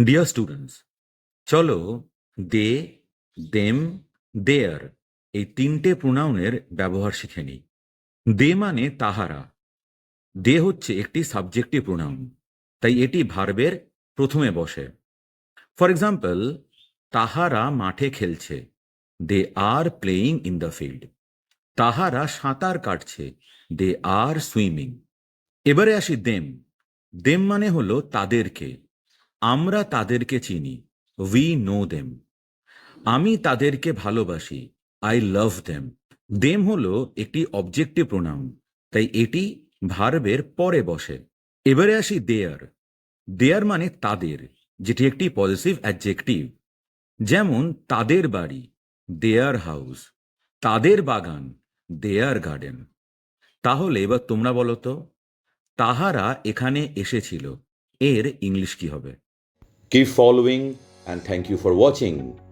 Dear students, চলো দে, them, দেয়ার এই তিনটে প্রোনাউনের ব্যবহার শিখে নিই। দে মানে তাহারা। দে হচ্ছে একটি সাবজেক্টিভ প্রোনাউন, তাই এটি ভার্বের প্রথমে বসে। ফর এক্সাম্পল, তাহারা মাঠে খেলছে, they are playing in the field. তাহারা সাঁতার কাটছে, দে আর সুইমিং। এবারে আসি দেম। দেম মানে হলো তাদেরকে। আমরা তাদেরকে চিনি, উই নো দেম। আমি তাদেরকে ভালোবাসি, আই লাভ দেম। দেম হলো একটি অবজেক্টিভ প্রোনাউন, তাই এটি ভার্বের পরে বসে। এবারে আসি দেয়ার। দেয়ার মানে তাদের, যেটি একটি পজিটিভ অ্যাডজেক্টিভ। যেমন তাদের বাড়ি, দেয়ার হাউস। তাদের বাগান, দেয়ার গার্ডেন। তাহলে এবার তোমরা বলো তো, তাহারা এখানে এসেছিল এর ইংলিশ কি হবে? Keep following and thank you for watching.